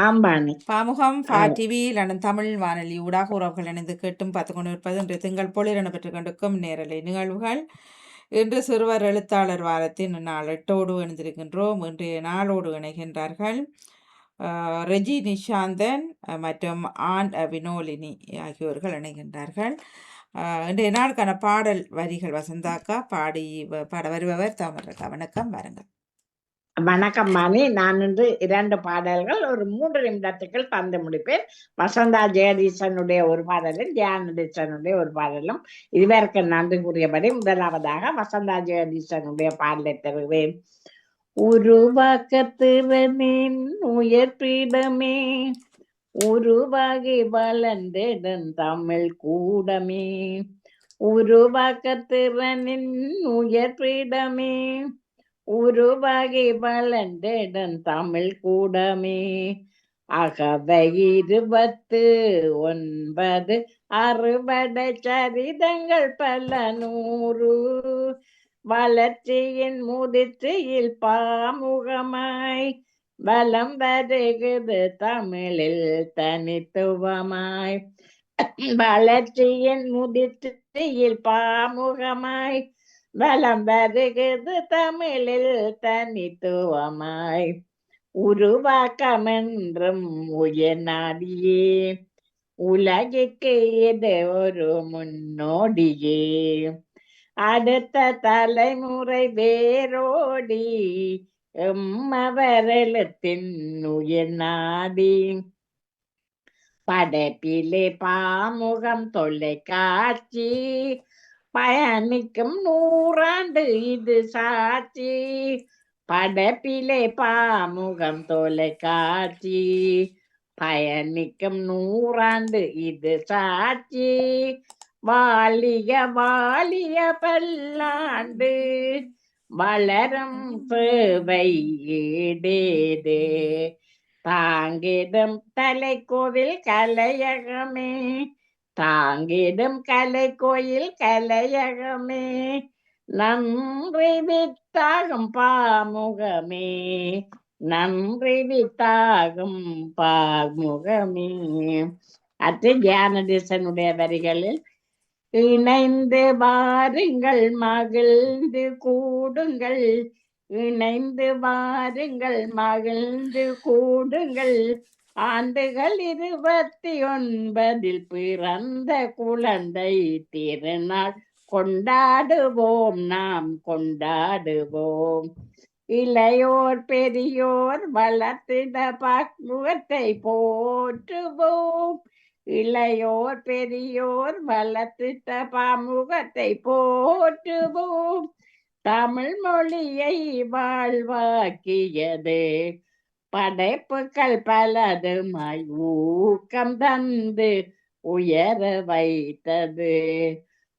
ஆம்பானி Pamukam TV London Tamil வானொலி ஊடாக உறவுகள் இணைந்து கேட்டும் பார்த்து கொண்டு இருப்பது இன்று திங்கள் பொழுது இடம்பெற்றுக் கொண்டிருக்கும் நேரலை நிகழ்வுகள். இன்று சிறுவர் எழுத்தாளர் வாரத்தின் நாள் 8ஓடு இணைந்திருக்கின்றோம். இன்றைய நாளோடு இணைகின்றார்கள் ரெஜி நிஷாந்தன் மற்றும் ஆன் வினோலினி ஆகியோர்கள் இணைகின்றார்கள். இன்றைய நாளுக்கான பாடல் வரிகள் வசந்தாக்கா பாட வருபவர் தாமரக்கா. வணக்கம், வாருங்கள். வணக்கம் மாணி. நான் இன்று 2 பாடல்கள் ஒரு 3 நிமிடத்துக்குள் தந்து முடிப்பேன். வசந்தா ஜெயதீசனுடைய ஒரு பாடலும் ஜெயானதீசனுடைய ஒரு பாடலும். இதுவரைக்கு நன்றி கூறியபடி முதலாவதாக வசந்தா ஜெயதீசனுடைய பாடலை தருவேன். உருவாக்கத்திறனின் உயர்பீடமே, உருவாகி வளர்ந்திடும் தமிழ் கூடமே, உருவாக்கத்திறனின் உயர்பீடமே, உருவாகி வளர்ந்திடும் தமிழ் கூடமே, அகவை 29 அறுபடை சரிதங்கள் பல 100, வளர்ச்சியின் முதிர்ச்சியில் பாமுகமாய் வலம் வருகிறது தமிழில் தனித்துவமாய், வளர்ச்சியின் முதிர்ச்சியில் பாமுகமாய் வலம் வருகிறது தமிழில் தனித்துவமாய், உருவாக்கமென்றும் உயர்நாடியே, உலகிற்கு இது ஒரு முன்னோடியே, அடுத்த தலைமுறை வேரோடி எம்மவரலத்தின் உயர்நாடி, படைப்பிலே பாமுகம் தொலைக்காட்சி பயணிக்கும் 100 ஆண்டு இது சாட்சி, படைப்பிலே பாமுகம் தொலைக்காட்சி பயணிக்கும் 100 ஆண்டு இது சாட்சி, வாலிய வாலிய பல்லாண்டு வளரும் சேவை ஈடேது, தாங்கிடும் தலைக்கோவில் கலையகமே, தாங்கிடும் கலைக்கோயில் கலையகமே, நன்றி வித்தாகும் பாமுகமே, நன்றி வித்தாகும் பாமுகமே. அத்து ஜானதேசனுடைய வரிகளில், இணைந்து வாருங்கள் மகிழ்ந்து கூடுங்கள், இணைந்து வாருங்கள் மகிழ்ந்து கூடுங்கள், ஆண்டுகள் 29 பிறந்த குழந்தை திருநாள் கொண்டாடுவோம், நாம் கொண்டாடுவோம், இளையோர் பெரியோர் வளர்த்திட பன்முகத்தை போற்றுவோம், இளையோர் பெரியோர் வளர்த்திட்ட பன்முகத்தை போற்றுவோம், தமிழ் மொழியை வாழ்வாக்கியது படைப்புகள் பலதுமாய் ஊக்கம் தந்து உயர வைத்தது,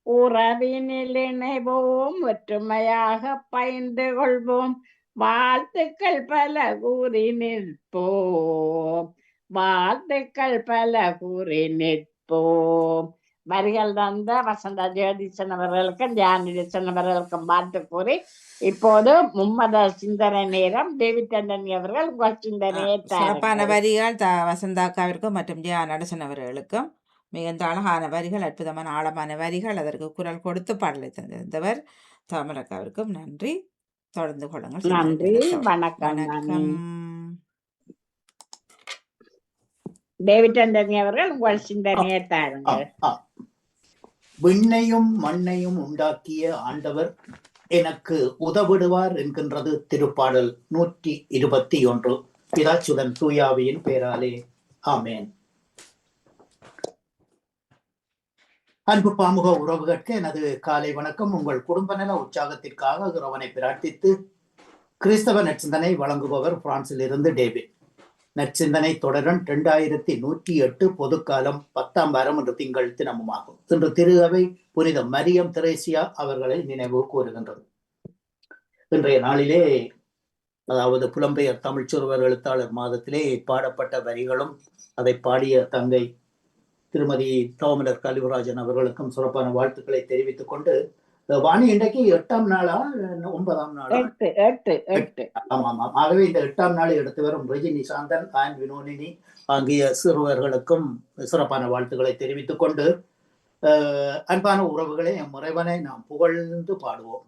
உறவினில் இணைவோம் ஒற்றுமையாக பயின்று கொள்வோம், வாழ்த்துக்கள் பல கூறி நிற்போம், வாழ்த்துக்கள் பல கூறி நிற்போம். வரிகள் தந்த வசந்தா ஜெயதீசன் அவர்களுக்கும் ஜானதீசன் அவர்களுக்கும் வாழ்த்து கூறி, இப்போது மும்மத சிந்தனை நேரம். டேவிட் ஆண்டனி அவர்கள் உங்கள் சிந்தனையை சிறப்பான வரிகள் வசந்தாக்காவிற்கும் மற்றும் ஜெயானதீசன் அவர்களுக்கும். மிகுந்த அழகான வரிகள், அற்புதமான ஆழமான வரிகள், அதற்கு குரல் கொடுத்து பாடலை தந்திருந்தவர் தாமரக்காவிற்கும் நன்றி. தொடர்ந்து கொள்ளுங்கள். நன்றி, வணக்கம். டேவிட் ஆண்டனி அவர்கள் உங்கள் சிந்தனையை தாருங்கள். விண்ணையும் மண்ணையும் உண்டாக்கிய ஆண்டவர் எனக்கு உதவிடுவார் என்கின்றது திருப்பாடல் 121. பிதாச்சுதன் தூயாவியின் பேராலே ஆமேன். அன்பு பாமுக உறவுகளுக்கு எனது காலை வணக்கம். உங்கள் குடும்ப நல உற்சாகத்திற்காக இறைவனை பிரார்த்தித்து கிறிஸ்தவ நற்சிந்தனை வழங்குபவர் பிரான்சில் இருந்து டேவிட். நற்சிந்தனை தொடரன் 2108 பொதுக்காலம் 10ஆம் வாரம் என்ற திங்கள் தினமுமாகும். இன்று திரு அவை புனித மரியம் தெரேசியா அவர்களை நினைவு கூறுகின்றது. இன்றைய நாளிலே, அதாவது புலம்பெயர் தமிழ் சிறுவர் எழுத்தாளர் மாதத்திலே பாடப்பட்ட வரிகளும் அதை பாடிய தங்கை திருமதி தோமலர் கலிவராஜன் அவர்களுக்கும் சிறப்பான வாழ்த்துக்களை தெரிவித்துக் கொண்டு, வாணி இன்றைக்கு 8ஆம் நாளா 9ஆம் நாளா? 8. ஆமாம். ஆகவே இந்த 8ஆம் நாளை எடுத்து வரும் ரஜினி சாந்தன் அண்ட் வினோதினி ஆகிய சிறுவர்களுக்கும் சிறப்பான வாழ்த்துக்களை தெரிவித்துக் கொண்டு, அன்பான உறவுகளே, முறைவனை நாம் புகழ்ந்து பாடுவோம்.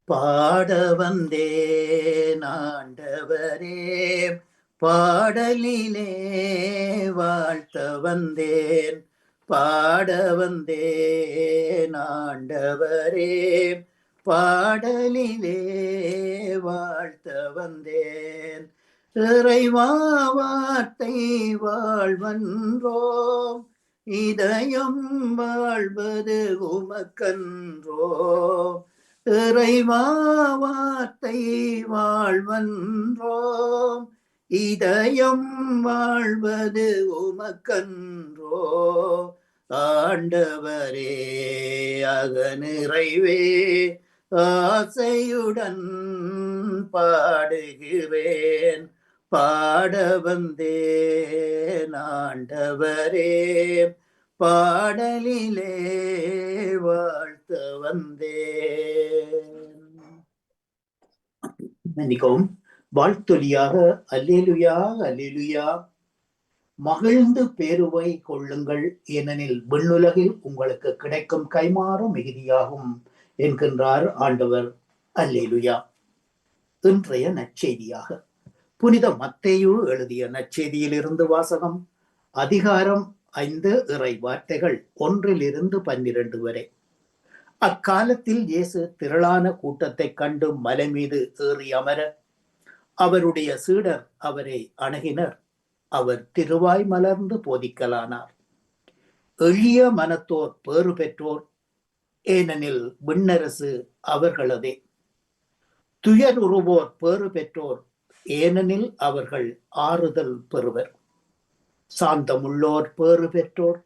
பாட வந்தேன் ஆண்டவரே, பாடலிலே வாழ்த்த வந்தேன், பாட வந்தேன் ஆண்டவரே, பாடலிலே வாழ்த்த வந்தேன். இறைவா வார்த்தை வாழ்வன்றோம், இதயம் வாழ்வது உமக்கன்றோ. இறைவா வார்த்தை வாழ்வன்றோம், இதயம் வாழ்வது உமக்கன்றோ. ஆண்டவரே அகநிறைவே ஆசையுடன் பாடுகிறேன், பாட வந்தேன் ஆண்டவரே, பாடலிலே வாழ்த்த வந்தேன். மன்னிக்கவும். வாழ்த்தொலியாக அல்லேலுயா அல்லேலுயா, மகிழ்ந்து பேருவை கொள்ளுங்கள், ஏனெனில் விண்ணுலகில் உங்களுக்கு கிடைக்கும் கைமாறும் மிகுதியாகும் என்கின்றார் ஆண்டவர். அல்லேலுயா. இன்றைய நற்செய்தியாக புனித மத்தேயு எழுதிய நற்செய்தியிலிருந்து வாசகம். அதிகாரம் 5, இறை வார்த்தைகள் 1-12 வரை. அக்காலத்தில் இயேசு திரளான கூட்டத்தை கண்டு மலை மீது ஏறி அமர அவருடைய சீடர் அவரை அணுகினர். அவர் திருவாய் மலர்ந்து போதிக்கலானார். எளிய மனத்தோர் பேறு பெற்றோர், ஏனெனில் விண்ணரசு அவர்களதே. துயர் உறுவோர் பேறு பெற்றோர், ஏனெனில் அவர்கள் ஆறுதல் பெறுவர். சாந்தமுள்ளோர் பேறு பெற்றோர்,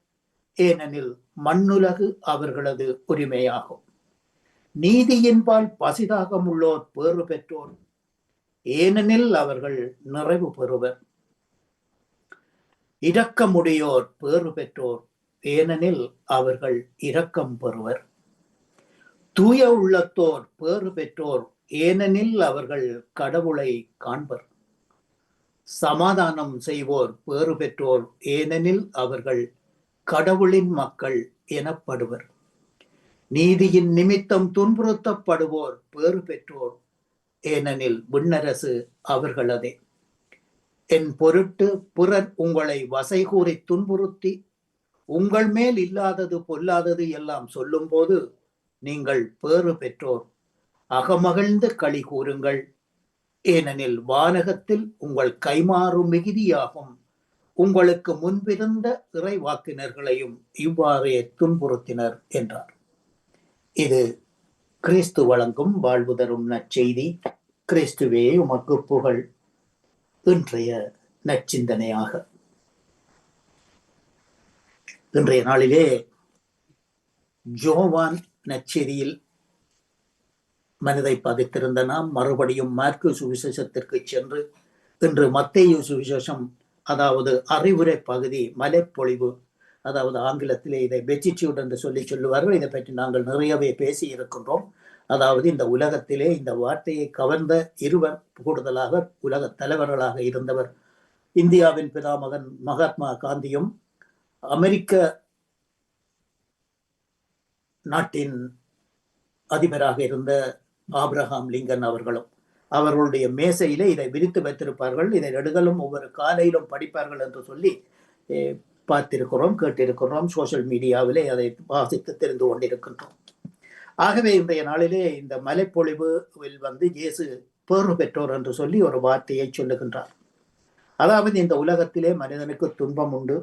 ஏனெனில் மண்ணுலகு அவர்களது உரிமையாகும். நீதியின்பால் பசிதாகம் உள்ளோர் பேறு பெற்றோர், ஏனெனில் அவர்கள் நிறைவு பெறுவர். இரக்கமுடையோர் பேறு பெற்றோர், ஏனெனில் அவர்கள் இரக்கம் பெறுவர். தூய உள்ளத்தோர் பேறு பெற்றோர், ஏனெனில் அவர்கள் கடவுளை காண்பர். சமாதானம் செய்வோர் பேறு பெற்றோர், ஏனெனில் அவர்கள் கடவுளின் மக்கள் எனப்படுவர். நீதியின் நிமித்தம் துன்புறுத்தப்படுவோர் பேறு பெற்றோர், ஏனெனில் விண்ணரசு அவர்களதே. என் பொருட்டு பிறர் உங்களை வசை கூறி துன்புறுத்தி உங்கள் மேல் இல்லாதது பொல்லாதது எல்லாம் சொல்லும் போது நீங்கள் பேறு பெற்றோர். அகமகிழ்ந்து களி கூறுங்கள், ஏனெனில் வானகத்தில் உங்கள் கைமாறு மிகுதியாகும். உங்களுக்கு முன்பிருந்த இறைவாக்கினர்களையும் இவ்வாறே துன்புறுத்தினர் என்றார். இது கிறிஸ்து வழங்கும் வாழ்வு தரும் நற்செய்தி. கிறிஸ்துவே உமக்கு புகழ். இன்றைய நற்சிந்தனையாக இன்றைய நாளிலே யோவான் நற்செய்தியில் மனதை பதித்திருந்த நாம் மறுபடியும் மாற்கு சுவிசேஷத்திற்கு சென்று இன்று மத்தேயு சுவிசேஷம், அதாவது அறிவுரை பகுதி, மலைப்பொழிவு, அதாவது ஆங்கிலத்திலே இதை பெட்டிட்யூட் என்று சொல்லுவார்கள். இதை பற்றி நாங்கள் நிறையவே பேசி இருக்கின்றோம். அதாவது இந்த உலகத்திலே இந்த வார்த்தையை கவர்ந்த இருவர், கூடுதலாக உலக தலைவர்களாக இருந்தவர் இந்தியாவின் பிதாமகன் மகாத்மா காந்தியும் அமெரிக்க நாட்டின் அதிபராக இருந்த ஆப்ரஹாம் லிங்கன் அவர்களும். அவர்களுடைய மேசையிலே இதை விரித்து வைத்திருப்பார்கள். இதை நெடுகளும் ஒவ்வொரு காலையிலும் படிப்பார்கள் என்று சொல்லி பார்த்திருக்கிறோம், கேட்டிருக்கிறோம். சோசியல் மீடியாவிலே அதை வாசித்து தெரிந்து கொண்டிருக்கின்றோம். ஆகவே இன்றைய நாளிலே இந்த மலைப்பொழிவில் இயேசு பேறு பெற்றோர் என்று சொல்லி ஒரு வார்த்தையை சொல்லுகின்றார். அதாவது இந்த உலகத்திலே மனிதனுக்கு துன்பம் உண்டு.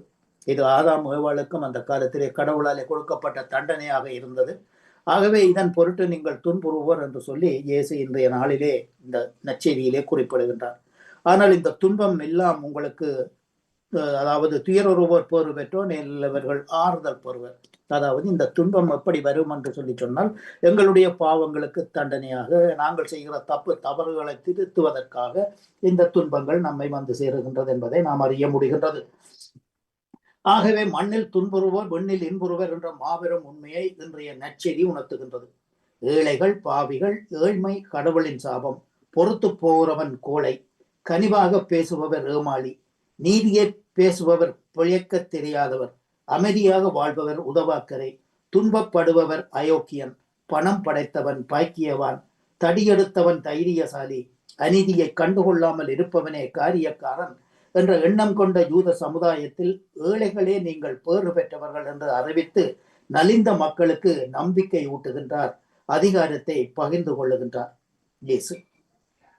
இது ஆதாம் ஏவாளுக்கும் அந்த காலத்திலே கடவுளாலே கொடுக்கப்பட்ட தண்டனையாக இருந்தது. ஆகவே இதன் பொருட்டு நீங்கள் துன்புறுவோர் என்று சொல்லி இயேசு இன்றைய நாளிலே இந்த நற்செய்தியிலே குறிப்பிடுகின்றார். ஆனால் இந்த துன்பம் எல்லாம் உங்களுக்கு, அதாவது துயருறுவோர் பேறு பெற்றோர், நல்லவர்கள் ஆறுதல் பெறுவர். அதாவது இந்த துன்பம் எப்படி வரும் என்று சொல்லி சொன்னால், எங்களுடைய பாவங்களுக்கு தண்டனையாக, நாங்கள் செய்கிற தவறுகளை திருத்துவதற்காக இந்த துன்பங்கள் நம்மை வந்து சேருகின்றது என்பதை நாம் அறிய முடிகின்றது. ஆகவே மண்ணில் துன்புறுவர் வெண்ணில் இன்புறுவர் என்ற மாபெரும் உண்மையை இன்றைய நற்செய்தி உணர்த்துகின்றது. ஏழைகள் பாவிகள், ஏழ்மை கடவுளின் சாபம், பொறுத்து போகிறவன் கோழை, கனிவாக பேசுபவர் ஏமாளி, நீதியை பேசுபவர் பிழைக்க தெரியாதவர், அமைதியாக வாழ்பவர் உதவாக்கரை, துன்பப்படுபவர் அயோக்கியன், பணம் படைத்தவன் பாக்கியவான், தடியெடுத்தவன் தைரியசாலி, அநீதியை கண்டுகொள்ளாமல் இருப்பவனே காரியக்காரன் என்ற எண்ணம் கொண்ட யூத சமுதாயத்தில் ஏழைகளே நீங்கள் பேறு பெற்றவர்கள் என்று அறிவித்து நலிந்த மக்களுக்கு நம்பிக்கை ஊட்டுகின்றார், அதிகாரத்தை பகிர்ந்து கொள்ளுகின்றார் இயேசு.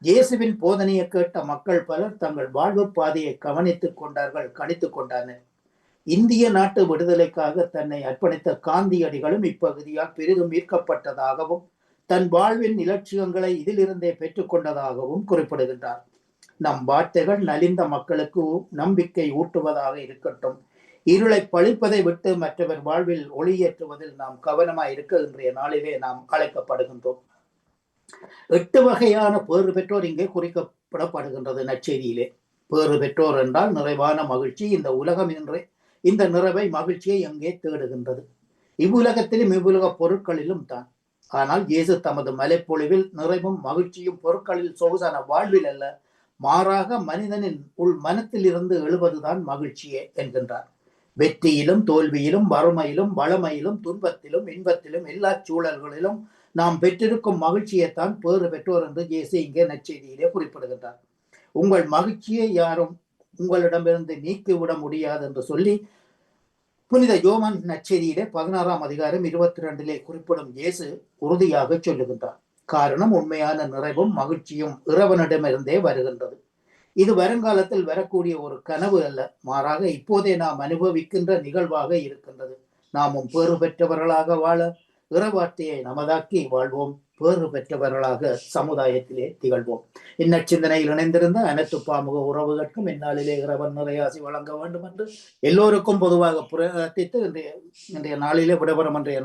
இயேசுவின் போதனையை கேட்ட மக்கள் பலர் தங்கள் வாழ்வு பாதையை கவனித்துக் கொண்டார்கள், கணித்துக் கொண்டனர். இந்திய நாட்டு விடுதலைக்காக தன்னை அர்ப்பணித்த காந்தியடிகளும் இப்பகுதியால் பெரிதும் ஈர்க்கப்பட்டதாகவும் தன் வாழ்வின் இலட்சியங்களை இதிலிருந்தே பெற்றுக்கொண்டதாகவும் குறிப்பிடுகின்றார். நம் வார்த்தைகள் நலிந்த மக்களுக்கு நம்பிக்கை ஊட்டுவதாக இருக்கட்டும். இருளை பழிப்பதை விட்டு மற்றவர் வாழ்வில் ஒளியேற்றுவதில் நாம் கவனமாய் இருக்க இன்றைய நாளிலே நாம் அழைக்கப்படுகின்றோம். 8 வகையான பேறு பெற்றோர் இங்கே குறிக்கப்படப்படுகின்றது நற்செய்தியிலே. பேறு பெற்றோர் என்றால் நிறைவான மகிழ்ச்சி. இந்த உலகம் இந்த நிறைவை மகிழ்ச்சியை எங்கே தேடுகின்றது? இவ்வுலகத்திலும் இவ்வுலக பொருட்களிலும் தான். ஆனால் இயேசு தமது மலைப்பொழிவில் நிறைவும் மகிழ்ச்சியும் பொருட்களில் சொகுசான வாழ்வில் அல்ல, மாறாக மனிதனின் உள் மனத்தில் இருந்து எழுவதுதான் மகிழ்ச்சியே என்கின்றார். வெற்றியிலும் தோல்வியிலும் வறுமையிலும் வளமையிலும் துன்பத்திலும் இன்பத்திலும் எல்லா சூழல்களிலும் நாம் பெற்றிருக்கும் மகிழ்ச்சியைத்தான் பேறு பெற்றோர் என்று இயேசு இங்கே நற்செய்தியிலே குறிப்பிடுகின்றார். உங்கள் மகிழ்ச்சியை யாரும் உங்களிடமிருந்து நீக்கிவிட முடியாது என்று சொல்லி புனித யோவான் நற்செய்தியிலே 16ஆம் அதிகாரம் 22 குறிப்பிடும் இயேசு உறுதியாக சொல்லுகின்றார். காரணம், உண்மையான நிறைவும் மகிழ்ச்சியும் இறைவனிடமிருந்தே வருகின்றது. இது வருங்காலத்தில் வரக்கூடிய ஒரு கனவு அல்ல, மாறாக இப்போதே நாம் அனுபவிக்கின்ற நிகழ்வாக இருக்கின்றது. நாமும் பேறு பெற்றவர்களாக வாழ இறைவார்த்தையை நமதாக்கி வாழ்வோம், பேறு பெற்றவர்களாக சமுதாயத்திலே திகழ்வோம். இந்நச்சிந்தனையில் இணைந்திருந்த அனைத்து பாமுக உறவுகளுக்கும் இந்நாளிலே இறைவன் நிறையாசி வழங்க வேண்டும் என்று எல்லோருக்கும் பொதுவாக பிரார்த்தித்து இன்றைய நாளிலே விடைபெறும். இன்றைய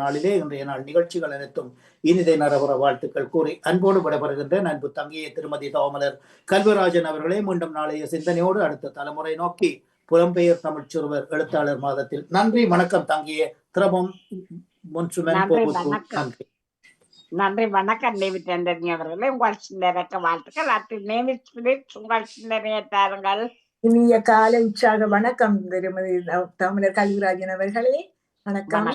நாள் நிகழ்ச்சிகள் அனைத்தும் இனிதை நரபுற வாழ்த்துக்கள் கூறி அன்போடு விடைபெறுகின்றேன். அன்பு தங்கையை திருமதி தவமலர் கல்விராஜன் அவர்களே, மீண்டும் நாளைய சிந்தனையோடு அடுத்த தலைமுறை நோக்கி புலம்பெயர் தமிழ் சிறுவர் எழுத்தாளர் மாதத்தில். நன்றி, வணக்கம் தங்கையே. திரபம் நன்றி, வணக்கம் டேவிட் ஆண்டனி அவர்களே. உங்கள் சிந்தனைக்கு வாழ்த்துக்கள். உங்கள் சிந்தனையை தாருங்கள். இனிய காலை உற்சாக வணக்கம் திருமதி தமிழர் கல்விராஜன் அவர்களே. வணக்கம்.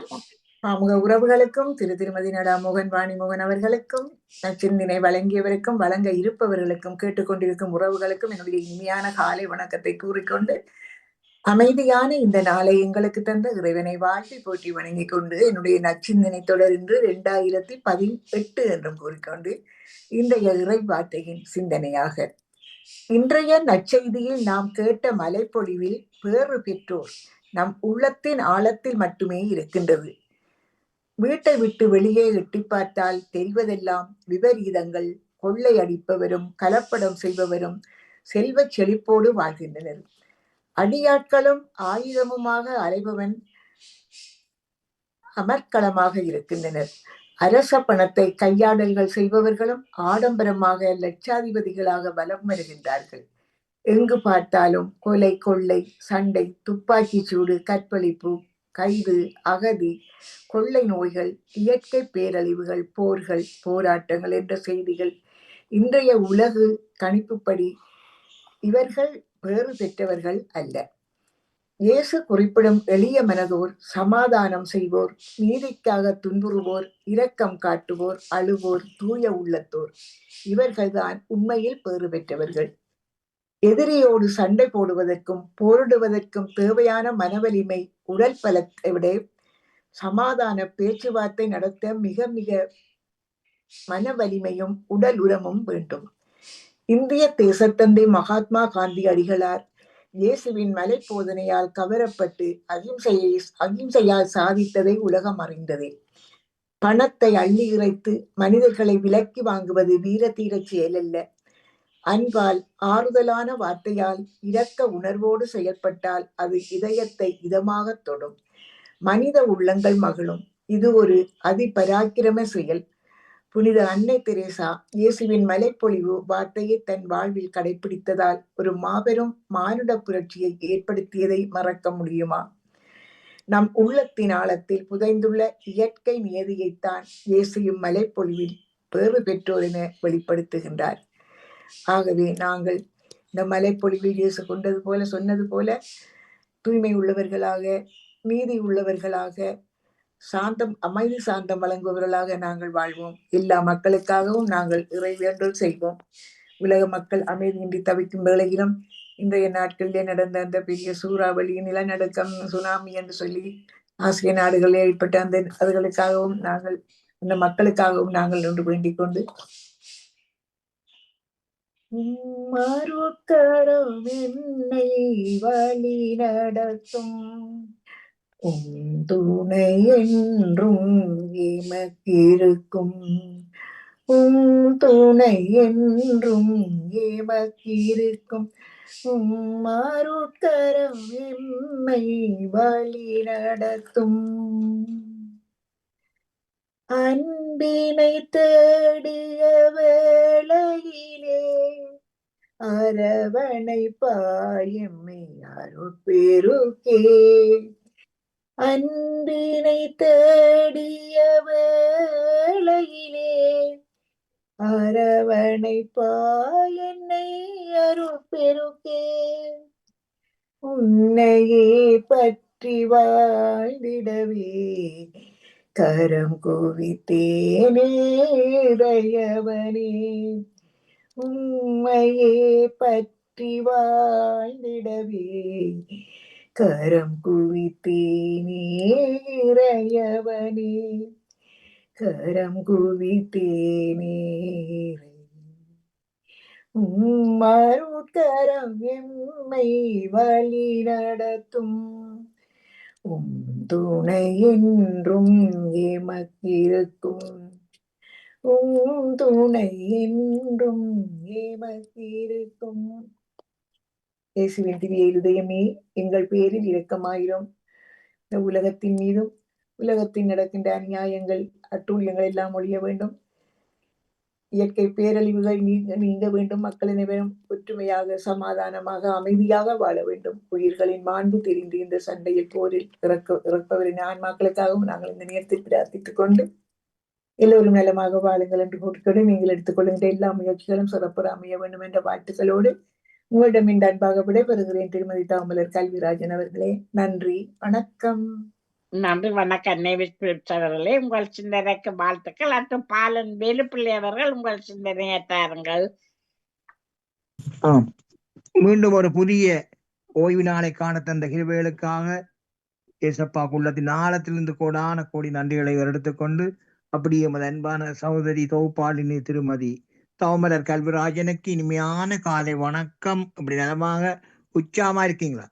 பாமுக உறவுகளுக்கும் திருமதி நடா மோகன் வாணிமோகன் அவர்களுக்கும் நச்சிந்தினை வழங்கியவருக்கும் வழங்க இருப்பவர்களுக்கும் கேட்டுக்கொண்டிருக்கும் உறவுகளுக்கும் என்னுடைய இனிமையான காலை வணக்கத்தை கூறிக்கொண்டு, அமைதியான இந்த நாளை எங்களுக்கு தந்த இறைவனை வாழ்த்தி போற்றி வணங்கிக் கொண்டு என்னுடைய நச்சிந்தனை தொடர் இன்று 2018 என்றும் கூறிக்கொண்டு இன்றைய இறை வார்த்தையின் சிந்தனையாக, இன்றைய நற்செய்தியில் நாம் கேட்ட மலைப்பொழிவில் பேறு பெற்றோர் நம் உள்ளத்தின் ஆழத்தில் மட்டுமே இருக்கின்றது. வீட்டை விட்டு வெளியே எட்டி பார்த்தால் தெரிவதெல்லாம் விபரீதங்கள், கொள்ளையடிப்பவரும் கலப்படம் செய்பவரும் செல்வ செழிப்போடு வாழ்கின்றனர். அடியாட்களும் ஆயுதமுமாக அலைபவன் அமர்க்களமாக இருக்கின்றனர். அரச பணத்தை கையாடல்கள் செய்பவர்களும் ஆடம்பரமாக லட்சாதிபதிகளாக வலம் வருகின்றார்கள். எங்கு பார்த்தாலும் கொலை, கொள்ளை, சண்டை, துப்பாக்கி சூடு, கற்பழிப்பு, கைது, அகதி, கொள்ளை நோய்கள், இயற்கை பேரழிவுகள், போர்கள், போராட்டங்கள் என்ற செய்திகள். இன்றைய உலகு கணிப்புப்படி இவர்கள் பேறு பெற்றவர்கள் அல்ல. இயேசு குறிப்பிடும் எளிய மனதோர், சமாதானம் செய்வோர், நீதிக்காக துன்புறுவோர், இரக்கம் காட்டுவோர், அழுவோர், தூய உள்ளத்தோர், இவர்கள்தான் உண்மையில் பேறு பெற்றவர்கள். எதிரியோடு சண்டை போடுவதற்கும் போரிடுவதற்கும் தேவையான மனவலிமை, உடல் பலத்தை விட சமாதான பேச்சுவார்த்தை நடத்த மிக மிக மன வலிமையும் உடல் உரமும் வேண்டும். இந்திய தேசத்தந்தை மகாத்மா காந்தி அடிகளார் இயேசுவின் மலை போதனையால் கவரப்பட்டு அகிம்சையால் சாதித்ததை உலகம் அறிந்ததே. பணத்தை அள்ளி இறைத்து மனிதர்களை விலக்கி வாங்குவது வீர தீர செயல் அல்ல. அன்பால், ஆறுதலான வார்த்தையால், இரக்க உணர்வோடு செயல்பட்டால் அது இதயத்தை இதமாக தொடும். மனித உள்ளங்கள் மகிழும். இது ஒரு அதிபராக்கிரம செயல். புனித அன்னை தெரேசா இயேசுவின் மலைப்பொழிவு வார்த்தையை தன் வாழ்வில் கடைபிடித்ததால் ஒரு மாபெரும் மானுட புரட்சியை ஏற்படுத்தியதை மறக்க முடியுமா? நம் உள்ளத்தின் ஆழத்தில் புதைந்துள்ள இயற்கை நியதியைத்தான் இயேசுவும் மலைப்பொழிவில் பேறு பெற்றோர் என வெளிப்படுத்துகின்றார். ஆகவே நாங்கள் இந்த மலைப்பொழிவில் இயேசு கொண்டது போல சொன்னது போல தூய்மை உள்ளவர்களாக, நீதி உள்ளவர்களாக, சாந்தம் அமைதி சாந்தம் வழங்குபவர்களாக நாங்கள் வாழ்வோம். எல்லா மக்களுக்காகவும் நாங்கள் இறை வேண்டல் செய்வோம். உலக மக்கள் அமைதியின்றி தவிக்கும் வேளையிலும் இன்றைய நாட்களிலே நடந்த அந்த பெரிய சூறாவளி, நிலநடுக்கம், சுனாமி என்று சொல்லி ஆசிய நாடுகளில் ஏற்பட்ட அந்த அதுகளுக்காகவும் நாங்கள் அந்த மக்களுக்காகவும் நாங்கள் ஒன்று வேண்டிக் கொண்டு மறுக்கரம் என்னை வழி நடத்தும் துணை என்றும் எமக்கிருக்கும் துணை என்றும் எமக்கிருக்கும் மறுக்கரம் எம்மை வழி நடத்தும் அன்பினை தேடிய வேளையிலே அரவணை பாயம்மை அருட்பெருக்கே அன்பினை தேடிய வேளையிலே அரவணை பாயன்னை அருட்பெருக்கே உன்னையே பற்றி வாழ்ந்திடவே கரம் குவித்தேனே இறையவனே உம்மையே பற்றி வாழ்ந்திடவே கரம் குவித்தேனே இறையவனே கரம் குவித்தேனே மறுகரம் எம்மை வழி நடத்தும் துணை என்றும் எமக்கிருக்கும் துணை என்றும் எமக்கிருக்கும். இயேசுவின் திவ்ய இருதயமே எங்கள் பேரில் இரக்கமாயிரும். இந்த உலகத்தின் மீதும் உலகத்தில் நடக்கின்ற அநியாயங்கள் அட்டூழியங்கள் எல்லாம் ஒழிய வேண்டும். இயற்கை பேரழிவுகள் நீங்க வேண்டும். மக்கள் அனைவரும் ஒற்றுமையாக, சமாதானமாக, அமைதியாக வாழ வேண்டும். உயிர்களின் மாண்பு தெரிந்து இந்த சண்டையில் போரில் இறப்பவரின் ஆன்மாக்களுக்காகவும் நாங்கள் இந்த நேரத்தில் பிரார்த்தித்துக் கொண்டு எல்லோரும் நலமாக வாழுங்கள் என்று கூறிக்கொண்டு நீங்கள் எடுத்துக்கொள்கின்ற எல்லா முயற்சிகளும் சிறப்புற அமைய வேண்டும் என்ற வாழ்த்துக்களோடு உங்களிடம் இந்த அன்பாக விடைபெறுகிறேன். திருமதி தாமலர் கல்விராஜன் அவர்களே, நன்றி, வணக்கம். நன்றி, வணக்கம். நேவிஸ்வர்களே, உங்கள் சிந்தனைக்கு வாழ்த்துக்கள். மற்றும் பாலன் வேலுப்பிள்ளை அவர்கள் உங்கள் சிந்தனையை தாருங்கள். மீண்டும் ஒரு புதிய ஓய்வு நாளை காண தந்த கிருபைகளுக்காக ஏசப்பா உள்ளத்தின் ஆழத்திலிருந்து கோடான கோடி நன்றிகளை எடுத்துக்கொண்டு அப்படியே எமது அன்பான சகோதரி தொகுப்பாளினி திருமதி தாமலர் கல்விராஜனுக்கு இனிமையான காலை வணக்கம். இப்படி நலமாக உற்சாகமா இருக்கீங்களா?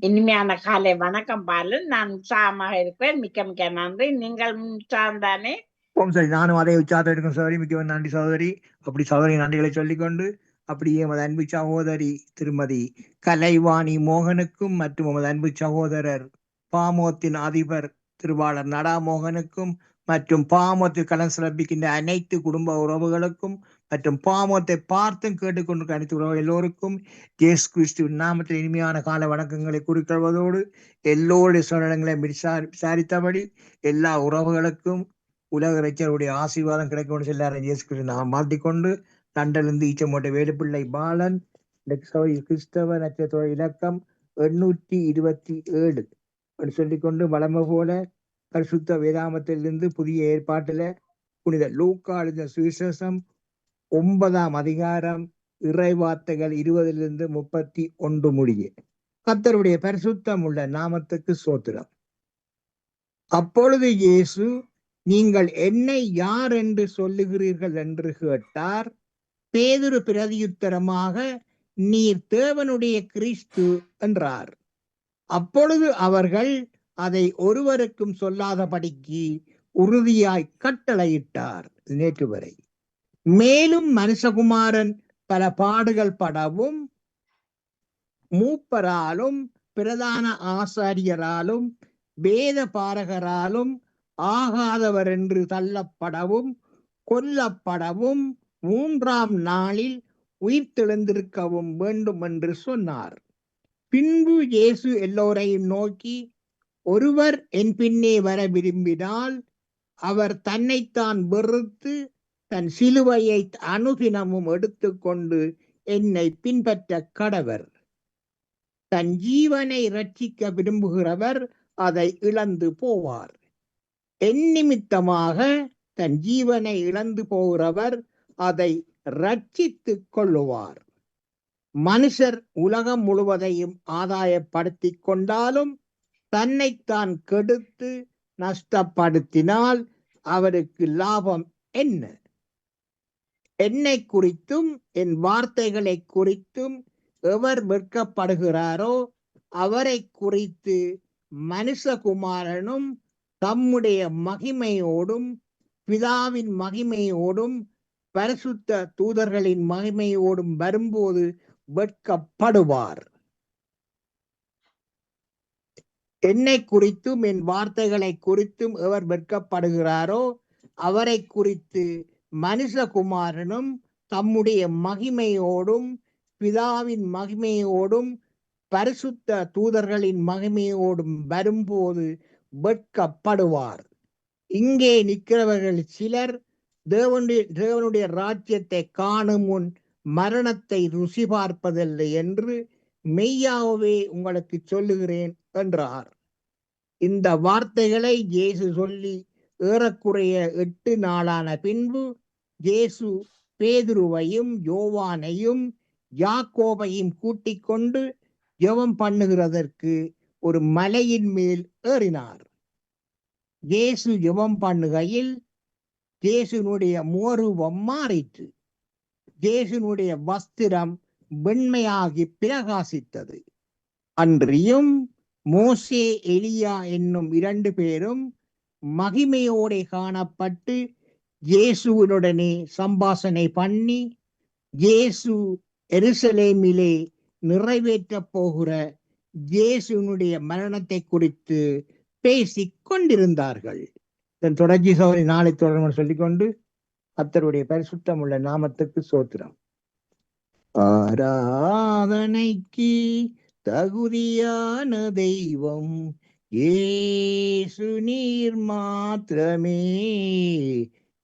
இனிமையான காலை வணக்கம் பாலன். நான் உற்சாகமாக இருப்பேன். மிக்க மிக்க நன்றி. நீங்கள் உற்சாகம் தானே? சரி, நானும் அதே உற்சாகத்தை இருக்கும் சகோதரி. மிக்க நன்றி சகோதரி. அப்படி சகோதரி நன்றிகளை சொல்லிக்கொண்டு அப்படியே எமது அன்பு சகோதரி திருமதி கலைவாணி மோகனுக்கும் மற்றும் எமது அன்பு சகோதரர் பாமோத்தின் அதிபர் திருவாளர் நடா மோகனுக்கும் மற்றும் பாமோத்தில் கலந்து சிறப்பிக்கின்ற அனைத்து குடும்ப உறவுகளுக்கும் மற்றும் பாமோத்தை பார்த்தும் கேட்டுக்கொண்டு அனைத்து உறவு எல்லோருக்கும் இயேசு கிறிஸ்துவின் நாமத்தில் இனிமையான கால வணக்கங்களை குறிக்கொள்வதோடு எல்லோருடைய சூழ்நிலைகளை விசாரித்தபடி எல்லா உறவுகளுக்கும் உலக இறைச்சருடைய ஆசீர்வாதம் கிடைக்கும் எல்லாரும் இயேசு கிறிஸ்து நாம் மாற்றிக்கொண்டு லண்டனிலிருந்து ஈச்சமோட்டை வேலுப்பிள்ளை பாலன் கிறிஸ்தவ நட்சத்திர இலக்கம் 827 சொல்லிக்கொண்டு வளமை போல பரிசுத்த வேதாமத்திலிருந்து புதிய ஏற்பாட்டில புனித லூக்கா எழுதின சுவிசேஷம் 9ஆம் அதிகாரம் இறைவார்த்தைகள் 20-31 முடிய. கர்த்தருடைய பரிசுத்தம் உள்ள நாமத்துக்கு ஸ்தோத்திரம். அப்பொழுது இயேசு, நீங்கள் என்னை யார் என்று சொல்லுகிறீர்கள் என்று கேட்டார். பேதுரு பிரதியுத்தரமாக, நீர் தேவனுடைய கிறிஸ்து என்றார். அப்பொழுது அவர்கள் அதை ஒருவருக்கும் சொல்லாதபடிக்கு உறுதியாய் கட்டளையிட்டார். நேற்று வரை. மேலும் மனுஷகுமாரன் பல பாடுகள் படவும் மூப்பராலும் பிரதான ஆசாரியராலும் வேத பாரகராலும் ஆகாதவர் என்று தள்ளப்படவும் கொல்லப்படவும் 3ஆம் நாளில் உயிர்த்தெழுந்திருக்கவும் வேண்டும் என்று சொன்னார். பின்பு இயேசு எல்லோரையும் நோக்கி, ஒருவர் என் பின்னே வர விரும்பினால் அவர் தன்னைத்தான் வெறுத்து தன் சிலுவையை அனுதினமும் எடுத்துக்கொண்டு என்னை பின்பற்ற கடவர். தன் ஜீவனை ரட்சிக்க விரும்புகிறவர் அதை இழந்து போவார். என் நிமித்தமாக தன் ஜீவனை இழந்து போகிறவர் அதை ரட்சித்துக் கொள்ளுவார். மனுஷர் உலகம் முழுவதையும் ஆதாயப்படுத்திக் கொண்டாலும் தன்னைத்தான் கெடுத்து நஷ்டப்படுத்தினால் அவருக்கு லாபம் என்ன? என்னை குறித்தும் என் வார்த்தைகளை குறித்தும் எவர் வெட்கப்படுகிறாரோ அவரை குறித்து மனுஷகுமாரனும் தம்முடைய மகிமையோடும் பிதாவின் மகிமையோடும் பரிசுத்த தூதர்களின் மகிமையோடும் வரும்போது வெட்கப்படுவார். என்னை குறித்தும் என் வார்த்தைகளை குறித்தும் எவர் வெட்கப்படுகிறாரோ அவரை குறித்து மனுஷகுமாரனும் தம்முடைய மகிமையோடும் பிதாவின் மகிமையோடும் பரிசுத்த தூதர்களின் மகிமையோடும் வரும்போது வெட்கப்படுவார். இங்கே நிற்கிறவர்கள் சிலர் தேவனுடைய ராஜ்யத்தை காணும் முன் மரணத்தை ருசி பார்ப்பதில்லை என்று மெய்யாகவே உங்களுக்கு சொல்லுகிறேன் என்றார். இந்த வார்த்தைகளை இயேசு சொல்லி ஏறக்குறைய 8 நாளான பின்பு இயேசு பேதுருவையும் யோவானையும் யாக்கோபையும் கூட்டிக் கொண்டு ஜெபம் பண்ணுகிறதற்கு ஒரு மலையின் மேல் ஏறினார். இயேசு ஜெபம் பண்ணுகையில் இயேசுனுடைய முகரூபம் மாறிற்று. இயேசுனுடைய வஸ்திரம் வெண்மையாகி பிரகாசித்தது. அன்றியும் மோசே எலியா என்னும் 2 பேரும் மகிமையோടെ காணப்பட்டு இயேசுவினுடனே சம்பாஷணை பண்ணி இயேசு எருசலேமிலே நிறைவேற்ற போகிற இயேசுனுடைய மரணத்தை குறித்து பேசிக் கொண்டிருந்தார்கள். இதன் தொடர்ச்சி சோதனை நாளை தொடர்ந்து சொல்லிக்கொண்டு கர்த்தருடைய பரிசுத்தம் உள்ள நாமத்துக்கு ஸ்தோத்திரம். ஆராதனைக்கு தகுதியான தெய்வம் இயேசு நீர் மாத்திரமே,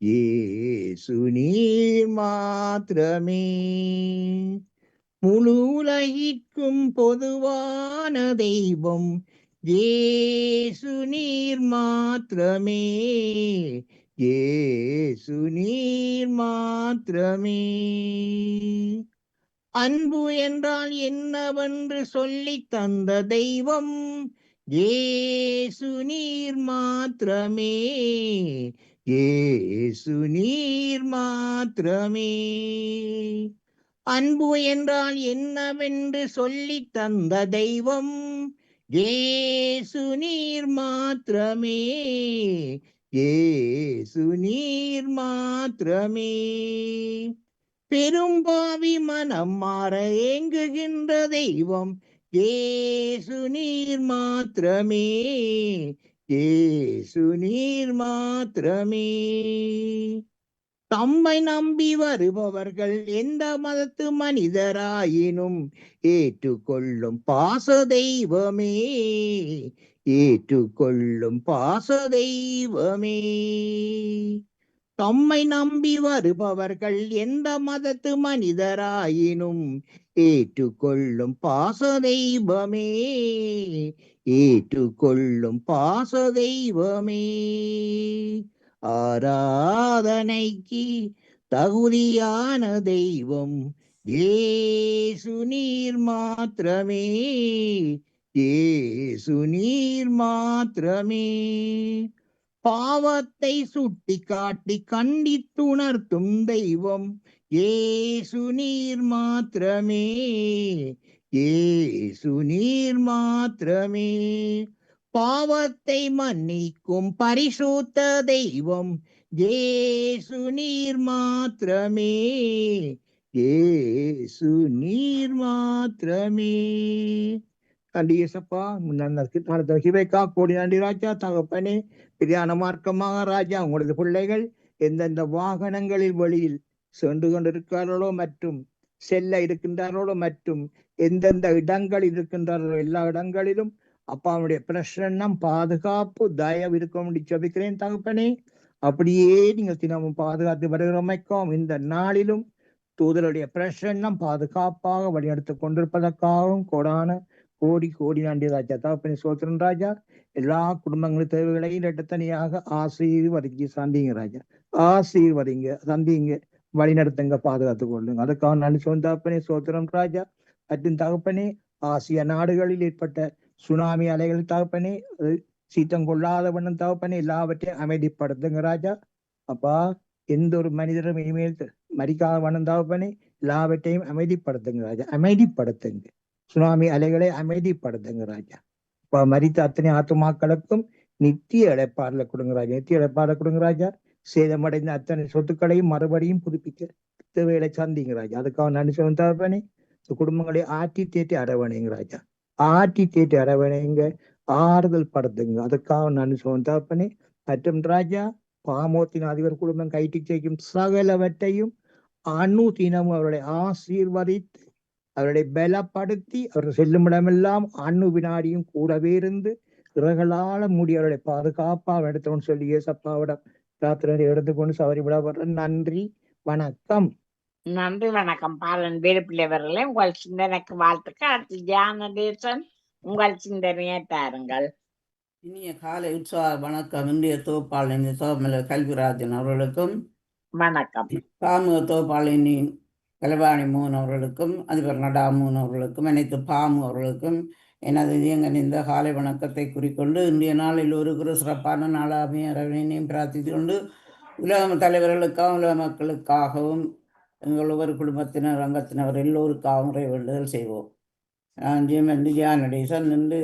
இயேசு நீர் மாத்திரமே. முழு உலகிற்கும் பொதுவான தெய்வம் இயேசு நீர் மாத்திரமே, இயேசு நீர் மாத்திரமே. அன்பு என்றால் என்னவென்று சொல்லி தந்த தெய்வம் இயேசு நீர் மாத்திரமே, இயேசு நீர் மாத்திரமே. அன்பு என்றால் என்னவென்று சொல்லி தந்த தெய்வம் இயேசு நீர் மாத்திரமே, இயேசு நீர் மாத்திரமே. பெரும்பாவி மனம் மாற ஏங்குகின்ற தெய்வம் இயேசு நீர் மாத்திரமே, இயேசு நீர் மாத்திரமே. தம்மை நம்பி வருபவர்கள் எந்த மதத்து மனிதராயினும் ஏற்றுக்கொள்ளும் பாச தெய்வமே, ஏற்றுக்கொள்ளும் பாச தெய்வமே. தம்மை நம்பி வருபவர்கள் எந்த மதத்து மனிதராயினும் ஏற்றுக்கொள்ளும் பாச தெய்வமே, ஏற்றுக்கொள்ளும் பாச தெய்வமே. ஆராதனைக்கு தகுதியான தெய்வம் இயேசு நீர் மாத்திரமே, இயேசு நீர் மாத்திரமே. பாவத்தை சுட்டி காட்டி கண்டித்துணர்த்தும் தெய்வம் இயேசு நீர் மாத்திரமே, இயேசு நீர் மாத்திரமே. பாவத்தை மன்னிக்கும் பரிசுத்த தெய்வம் இயேசு நீர் மாத்திரமே, இயேசு நீர் மாத்திரமே. நன்றி இயேசப்பா. ஹிபேக்கா கோடி நன்றி ராஜா. தகப்பனே, பிரியான மார்க்கமாக ராஜா, உங்களது பிள்ளைகள் எந்தெந்த வாகனங்களில் வழியில் சென்று கொண்டிருக்கிறார்களோ மற்றும் செல்ல இருக்கின்றார்களோ மற்றும் எந்தெந்த இடங்களில் இருக்கின்றார்களோ எல்லா இடங்களிலும் அப்பாவுடைய பிரசன்னம் பாதுகாப்பு தயவு இருக்கும் ஜபிக்கிறேன் தகப்பனே. அப்படியே நீங்கள் தினமும் பாதுகாத்து வருகிறமைக்கும் இந்த நாளிலும் தூதருடைய பிரசன்னம் பாதுகாப்பாக வழிநடத்தி கொண்டிருப்பதற்காகவும் கோடி கோடி நன்றி ராஜா. தகப்பனே சோத்திரன் ராஜா. எல்லா குடும்பங்களின் தேவைகளையும் இரட்டத்தனியாக ஆசீர்வதிங்க சந்திங்க ராஜா. ஆசீர்வதிங்க சந்திங்க, வழிநடத்துங்க, பாதுகாத்து கொள்ளுங்க. அதுக்காக நன்றி சொந்த தகப்பனே சோத்திரம் ராஜா. மற்றும் தகப்பனே ஆசிய நாடுகளில் ஏற்பட்ட சுனாமி அலைகள் தகப்பனே, அது சீத்தம் கொள்ளாத வண்ணம் தகப்பனே எல்லாவற்றையும் அமைதிப்படுத்துங்க ராஜா. அப்பா, எந்த ஒரு மனிதரும் இனிமேல் மறிக்காத வண்ணம் தகப்பனே எல்லாவற்றையும் அமைதிப்படுத்துங்க ராஜா. அமைதிப்படுத்துங்க, சுனாமி அலைகளை அமைதிப்படுத்துங்க ராஜா. இப்ப மரித்த அத்தனை ஆத்துமாக்களுக்கும் நித்திய இழைப்பாடல கொடுங்க ராஜா. நித்திய இழைப்பாடல கொடுங்க ராஜா. சேதமடைந்த அத்தனை சொத்துக்களையும் மறுபடியும் புதுப்பிக்க தேவைகளை சந்திங்க ராஜா. அதுக்காக நன்றி சொல்லும் தகப்பனே. குடும்பங்களை ஆட்டி தேட்டி அரவணைங்க ராஜா. ஆட்டி தேட்டி அரவணைங்க, ஆறுதல் படுத்துங்க. அதுக்காக நன்றி சொல்லும் தகப்பனே. மற்றும் ராஜா, பாமோத்தின் அதிபர் குடும்பம் கைட்டு செய்யும் சகலவற்றையும் தினமும் அவர்களை ஆசீர்வதித்து அவர்களை பலப்படுத்தி அவர்கள் செல்லும் இடமெல்லாம் வினாடியும் கூடவே இருந்து இறகளால மூடி அவர்களை பாதுகாப்பா எடுத்தோன்னு சொல்லி ஏசப்பாவிடம் பிரார்த்தனை எடுத்துக்கொண்டு சவரி விட நன்றி, வணக்கம். நன்றி, வணக்கம். பாலன் வேலுப்பிள்ளைவர்களே, உங்கள் சிந்தனைக்கு வாழ்த்துக்கள். அடுத்து ஜானடேசன், உங்கள் சிந்தனையை தாருங்கள். இனிய காலை உற்சாக வணக்கம். இந்திய தொகுப்பாளர் சோமல கல்விராஜன் அவர்களுக்கும், வணக்கம். பாமுக தொகுப்பாளின் கலைவாணி மோகன் அவர்களுக்கும், அதிபர் நடா மோகன் அவர்களுக்கும், அனைத்து பாமு அவர்களுக்கும் எனது இந்த காலை வணக்கத்தை குறிக்கொண்டு இன்றைய நாளில் ஒரு சிறப்பான நாளாக அரவணையும் பிரார்த்தித்து கொண்டு உலக தலைவர்களுக்காகவும் உலக மக்களுக்காகவும் எங்கள் ஒவ்வொரு குடும்பத்தினர் அங்கத்தினர் எல்லோருக்காகவும் வேண்டுதல் செய்வோம். நான் ஜானடேசன் நின்று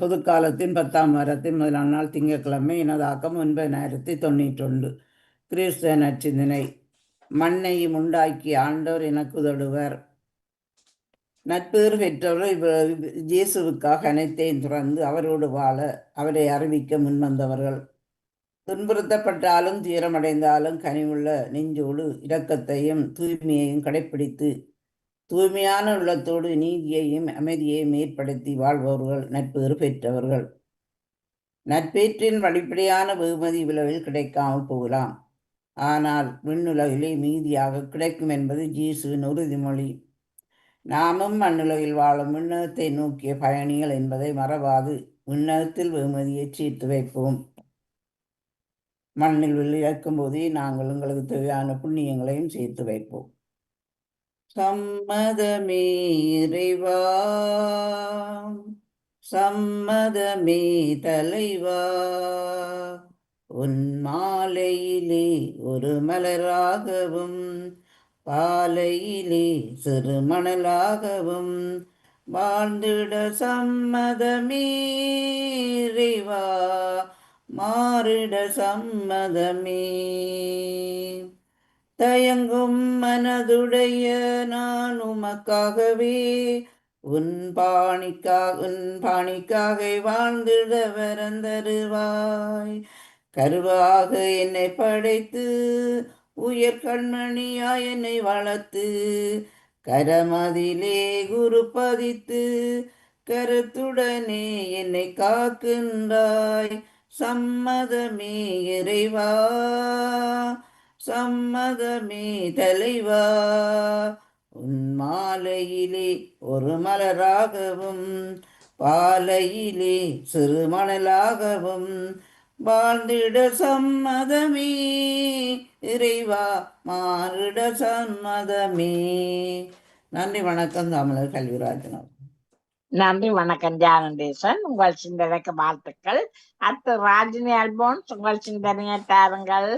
பொதுக்காலத்தின் 10ஆம் வாரத்தின் முதலாம் நாள் திங்கட்கிழமை. எனதாக்கம் 9,091. கிறிஸ்தவ நற்சிந்தனை. மண்ணையும் உண்டாக்கி ஆண்டவர் எனக்கு உதடுவர். நட்பேறு பெற்றவர்கள் இயேசுவுக்காக அனைத்தையும் துறந்து அவரோடு வாழ அவரை அறிவிக்க முன்வந்தவர்கள். துன்புறுத்தப்பட்டாலும் தீரமடைந்தாலும் கனிவுள்ள நெஞ்சோடு இரக்கத்தையும் தூய்மையையும் கடைப்பிடித்து தூய்மையான உள்ளத்தோடு நீதியையும் அமைதியையும் ஏற்படுத்தி வாழ்பவர்கள் நட்பேறு பெற்றவர்கள். நட்பேற்றின் வழிப்படையான வெகுமதி விளைவில் கிடைக்காமல் போகலாம், ஆனால் விண்ணுலகிலே மீதியாக கிடைக்கும் என்பது இயேசுவின் உறுதிமொழி. நாமும் மண்ணுலகில் வாழும் விண்ணகத்தை நோக்கிய பயணிகள் என்பதை மறவாது விண்ணகத்தில் வெகுமதியை சேர்த்து வைப்போம். மண்ணில் இழக்கும் போதே நாங்கள் உங்களுக்கு தேவையான புண்ணியங்களையும் சேர்த்து வைப்போம். சம்மதமே இறைவா, சம்மதமே தலைவா, உன் மாலையிலே ஒரு மலராகவும் பாலையிலே சிறு மணலாகவும் வாழ்ந்திட சம்மதமே இறைவா, மாறிட சம்மதமே. தயங்கும் மனதுடைய நான் உமக்காகவே உன் பாணிக்காக வாழ்ந்திட வரந்தருவாய். கருவாக என்னை படைத்து உயர் கண்மணியாய் என்னை வளர்த்து கரமதிலே குரு பதித்து கருத்துடனே என்னை காக்கின்றாய். சம்மதமே இறைவா, சம்மதமே தலைவா, உன் மாலையிலே ஒரு மலராகவும் பாலையிலே சிறு மணலாகவும் வாழ்ந்திட சம்மதமே இறைவா, மாறிட சம்மதமே. நன்றி, வணக்கம். தமிழர் கல்விராஜன். நன்றி, வணக்கம் ஜானடேசன், உங்கள் சிந்தனைக்கு வாழ்த்துக்கள். அடுத்து ராஜினி அல்போன்ஸ், உங்கள் சிந்தனையை தாருங்கள்.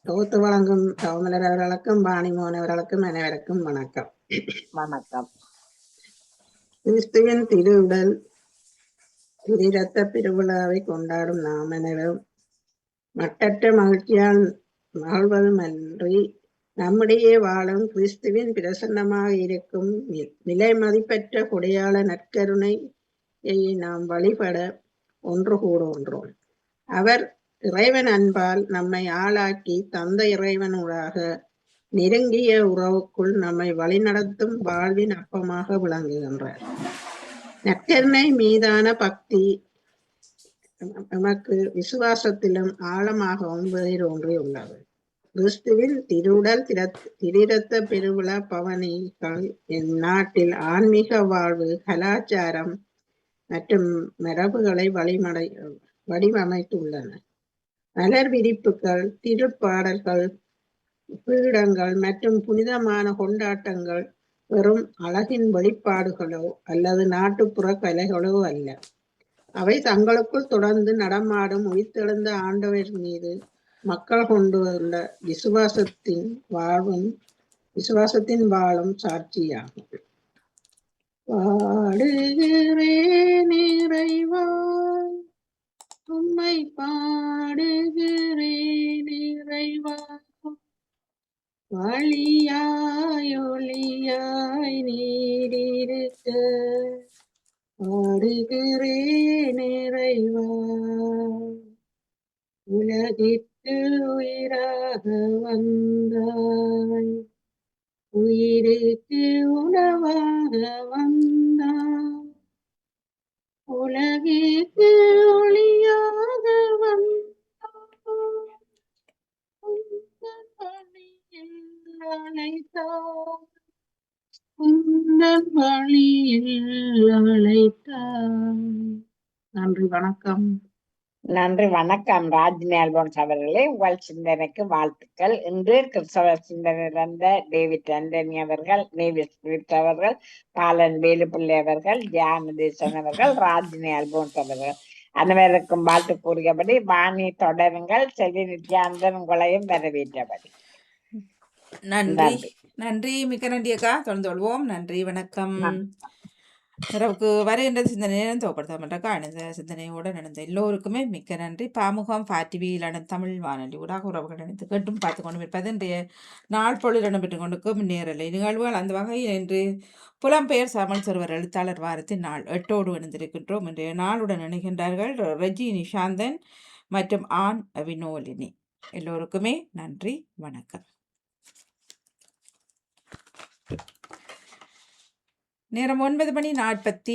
தொகுத்து வழங்கும் தவமலர் அவர்களுக்கும் பாணிமோகன் அவர்களுக்கும் அனைவருக்கும் வணக்கம். வணக்கம். கிறிஸ்துவின் திருவுடல் திரு-இரத்த பெருவிழாவை கொண்டாடும் நாம் அனைவரும் மட்டற்ற மகிழ்ச்சியால் மகிழ்வதுமன்றி நம்முடைய வாழும் கிறிஸ்துவின் பிரசன்னமாக இருக்கும் நிலை மதிப்பற்ற கொடையாள நற்கருணையை நாம் வழிபட ஒன்று கூடுகின்றோம். அவர் இறைவன் அன்பால் நம்மை ஆளாக்கி தந்த இறைவனூடாக நெருங்கிய உறவுக்குள் நம்மை வழிநடத்தும் வாழ்வின் அப்பமாக விளங்குகின்றார். நற்கருணை மீதான பக்தி நமக்கு விசுவாசத்திலும் ஆழமாகவும் வேரூன்றியுள்ளது. கிறிஸ்துவின் திருவுடல் திரிரத்த பெருவிழா பவனிகள் இந்நாட்டில் ஆன்மீக வாழ்வு, கலாச்சாரம் மற்றும் மரபுகளை வடிவமைத்துள்ளன. மலர் விரிப்புகள், திருப்பாடல்கள், பீடங்கள் மற்றும் புனிதமான கொண்டாட்டங்கள் வெறும் அழகின் வெளிப்பாடுகளோ அல்லது நாட்டுப்புற கலைகளோ அல்ல. அவை தங்களுக்குள் தொடர்ந்து நடமாடும் உயிர்த்தெழுந்த ஆண்டவர் மீது மக்கள் கொண்டுள்ள விசுவாசத்தின் வாழும் சாட்சியாகும். பாடுகிறேன் இறைவா, உம்மை பாடுகிறேன் இறைவா, வழியாய் ஒளியாய் நீரிருக்க பாடுகிறேன் இறைவா, உலகிற்கு உயிராக வந்தாய், உயிருக்கு உணவாக வந்தாய், உலகிற்கு ஒளியாக வந்தாய், உந்தன் வழியில் அழைத்தாய், உந்தன் வழியில் அழைத்தாய். நன்றி, வணக்கம். நன்றி, வணக்கம். ராஜினி அல்போன்ஸ் அவர்களே, உங்கள் சிந்தனைக்கு வாழ்த்துக்கள். இன்று கிறிஸ்தவ சிந்தனை இருந்த டேவிட் ஆண்டனி அவர்கள், நேவிஸ் ஸ்மித் அவர்கள், பாலன் வேலுப்பிள்ளை அவர்கள், ஜானதேசன் அவர்கள், ராஜினி அல்போன்ஸ் அவர்கள் அனைவருக்கும் வாழ்த்து கூறியபடி வாணி தொடருங்கள். செல்வி நித்யானந்தன் உங்களையும் வரவேற்றபடி. நன்றி நன்றி, மிக்க நன்றி அக்கா. தொடர்ந்து கொள்வோம். நன்றி, வணக்கம். இரவுக்கு வருகின்ற சிந்தனையை தோப்படுத்தப்பட்டக்கா அணிந்த சிந்தனையோடு நடந்த எல்லோருக்குமே மிக்க நன்றி. பாமுகம் டிவியிலான தமிழ் வானொலி ஊடாக உறவுகள் நினைத்து கேட்டும் பார்த்து கொண்டு இருப்பது இன்றைய நாள் பொழுது இடம்பெற்றுக் கொண்டிருக்கும் நேரலை நிகழ்வுகள். அந்த வகையில் இன்று புலம்பெயர் தமிழ் சிறுவர் எழுத்தாளர் வாரத்தின் நாள் 8ஓடு இணைந்திருக்கின்றோம். இன்றைய நாளுடன் இணைகின்றார்கள் ரெஜி நிஷாந்தன் மற்றும் ஆன் வினோலினி. எல்லோருக்குமே நன்றி, வணக்கம். நேரம் 9:40